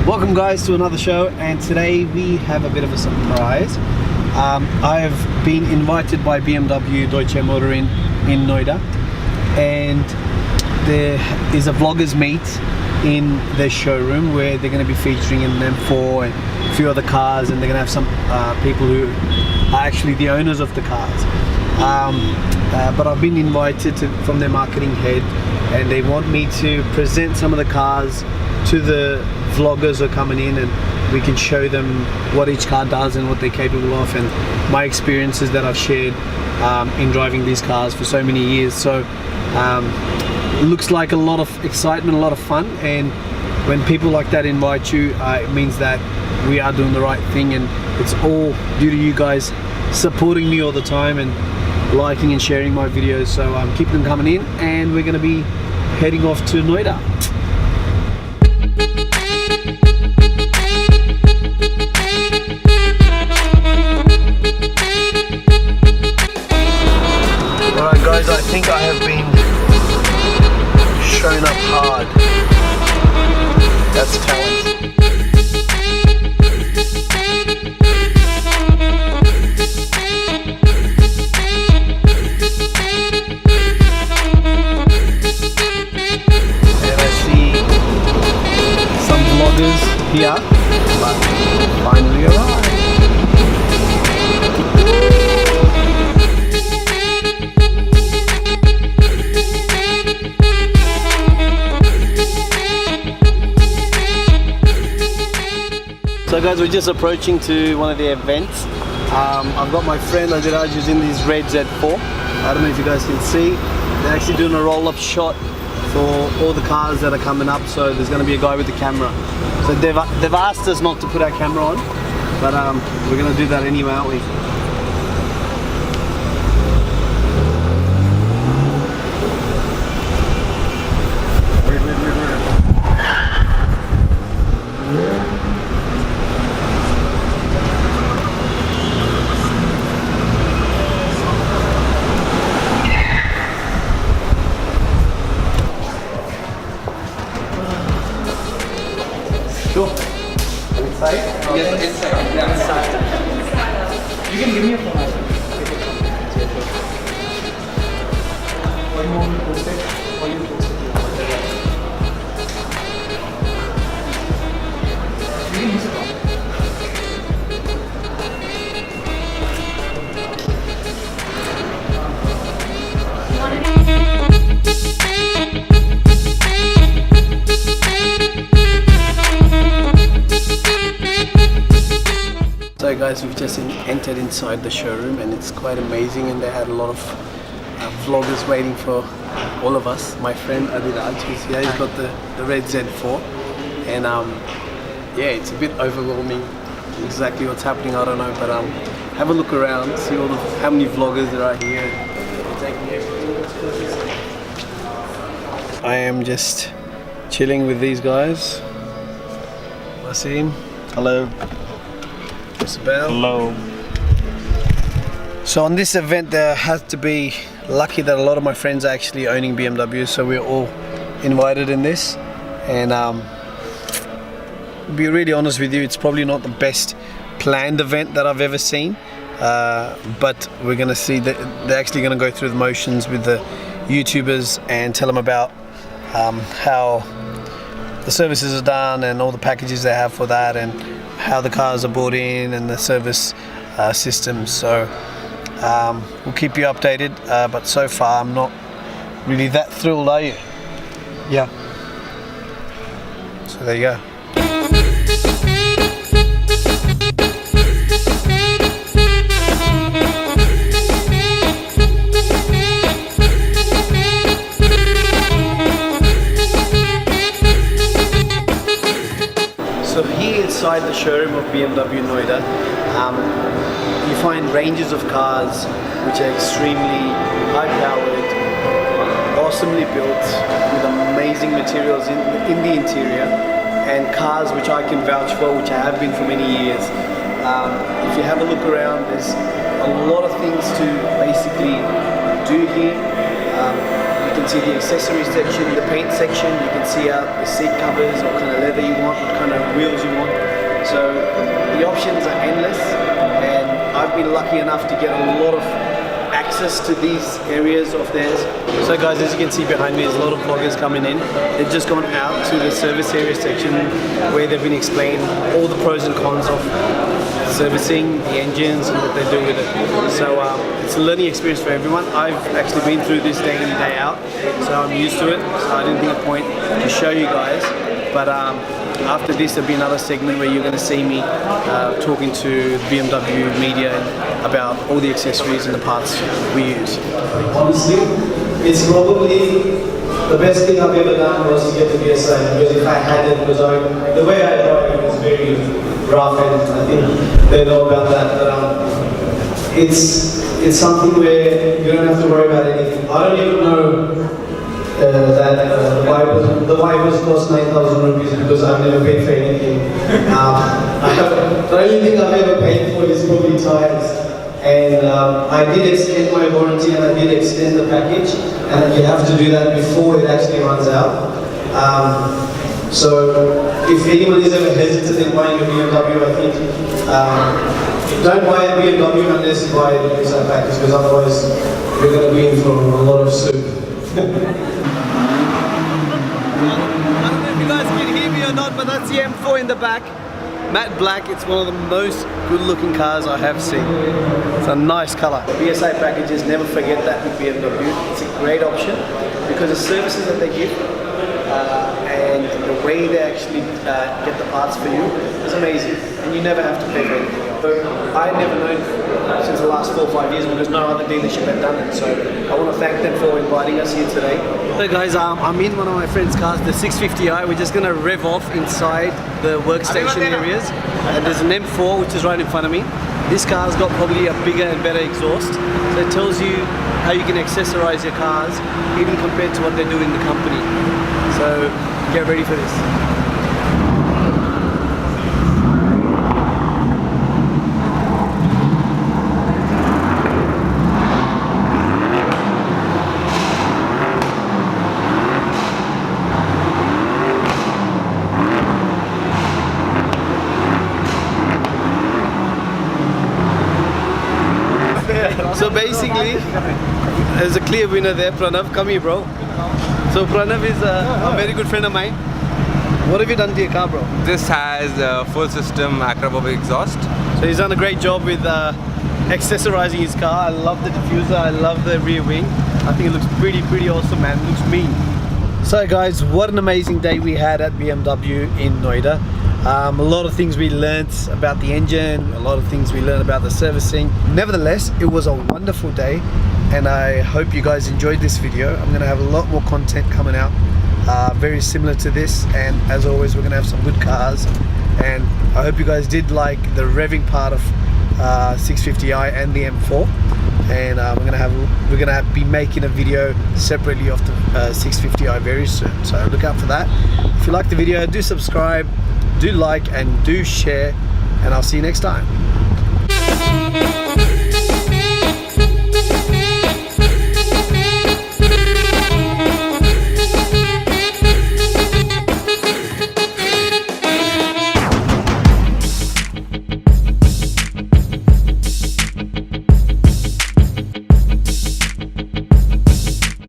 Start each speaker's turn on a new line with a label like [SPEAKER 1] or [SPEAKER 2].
[SPEAKER 1] Welcome guys to another show, and today we have a bit of a surprise. I've been invited by BMW Noida in Noida, and there is a vloggers meet in their showroom where they're going to be featuring an M4 and a few other cars, and they're going to have some people who are actually the owners of the cars. But I've been invited from their marketing head, and they want me to present some of the cars to the vloggers who are coming in, and we can show them what each car does and what they're capable of, and my experiences that I've shared in driving these cars for so many years. So it looks like a lot of excitement, a lot of fun, and when people like that invite you, it means that we are doing the right thing, and it's all due to you guys supporting me all the time and liking and sharing my videos. So keep them coming in, and we're going to be heading off to Noida. Alright guys, I think I have been shown up hard. That's talent. And I see some vloggers here, but finally arrived. So guys, we're just approaching to one of the events. I've got my friend Ajiraj who's in his red Z4. I don't know if you guys can see. They're actually doing a roll-up shot for all the cars that are coming up. So there's going to be a guy with the camera. So they've asked us not to put our camera on, but we're going to do that anyway, aren't we? Sure. Inside?
[SPEAKER 2] Yes, inside. Yeah, inside. You can give me a phone. Or you want me to post it? Or you post it? You can use it.
[SPEAKER 1] So guys, we've just entered inside the showroom, and it's quite amazing, and they had a lot of vloggers waiting for all of us. My friend Adiraj, who's here, he's got the red Z4, and yeah, it's a bit overwhelming exactly what's happening, I don't know, but have a look around, see how many vloggers there are here. I am just chilling with these guys. Wasim, hello.
[SPEAKER 3] Hello.
[SPEAKER 1] So on this event, there has to be lucky that a lot of my friends are actually owning BMWs, so we're all invited in this. And to be really honest with you, it's probably not the best planned event that I've ever seen, but we're gonna see that they're actually gonna go through the motions with the YouTubers and tell them about how the services are done and all the packages they have for that, and how the cars are bought in and the service systems. So we'll keep you updated, but so far I'm not really that thrilled, are you?
[SPEAKER 3] Yeah.
[SPEAKER 1] So there you go. So here inside the showroom of BMW Noida, you find ranges of cars which are extremely high-powered, awesomely built, with amazing materials in the interior, and cars which I can vouch for, which I have been for many years. If you have a look around, there's a lot of things to basically do here. We You can see the accessory section, the paint section. You can see the seat covers, what kind of leather you want, what kind of wheels you want. So the options are endless, and I've been lucky enough to get a lot of access to these areas of theirs. So guys, as you can see behind me, there's a lot of vloggers coming in. They've just gone out to the service area section where they've been explaining all the pros and cons of servicing the engines and what they do with it. So it's a learning experience for everyone. I've actually been through this day in and day out, so I'm used to it. So I didn't think a point to show you guys. But after this, there'll be another segment where you're going to see me talking to BMW media about all the accessories and the parts we use.
[SPEAKER 3] Honestly, it's probably the best thing I've ever done was to get the BSI, because if I hadn't, because the way I drive it is very rough, and I think they know about that. But it's something where you don't have to worry about anything. I don't even know that the wipers cost 9,000 rupees because I've never paid for anything. The only thing I've ever paid for is probably tires. And I did extend my warranty, and I did extend the package, and you have to do that before it actually runs out. So if anyone is ever hesitant in buying a BMW, I think don't buy a BMW unless you buy the BSI package, because otherwise you're going to be in for a lot of soup.
[SPEAKER 1] I don't know if you guys can hear me or not, but that's the M4 in the back. Matte black, it's one of the most good looking cars I have seen. It's a nice color. BSI packages, never forget that with BMW. It's a great option because the services that they give and the way they actually get the parts for you is amazing. And you never have to pay for anything. I've never known since the last 4 or 5 years because no other dealership had done it. So I want to thank them for inviting us here today. So guys, I'm in one of my friend's cars, the 650i. We're just going to rev off inside the workstation areas. And there's an M4 which is right in front of me. This car's got probably a bigger and better exhaust. So it tells you how you can accessorize your cars even compared to what they do in the company. So get ready for this. So basically, there's a clear winner there. Pranav, come here, bro. So Pranav is a very good friend of mine. What have you done to your car, bro?
[SPEAKER 4] This has a full system acrobatic exhaust.
[SPEAKER 1] So he's done a great job with accessorizing his car. I love the diffuser, I love the rear wing. I think it looks pretty awesome, man. It looks mean. So guys, what an amazing day we had at BMW in Noida. A lot of things we learnt about the engine, a lot of things we learned about the servicing. Nevertheless, it was a wonderful day, and I hope you guys enjoyed this video. I'm going to have a lot more content coming out very similar to this, and as always we're going to have some good cars, and I hope you guys did like the revving part of 650i and the M4. And we're gonna be making a video separately of the 650i very soon, so look out for that. If you like the video, do subscribe, do like, and do share, and I'll see you next time.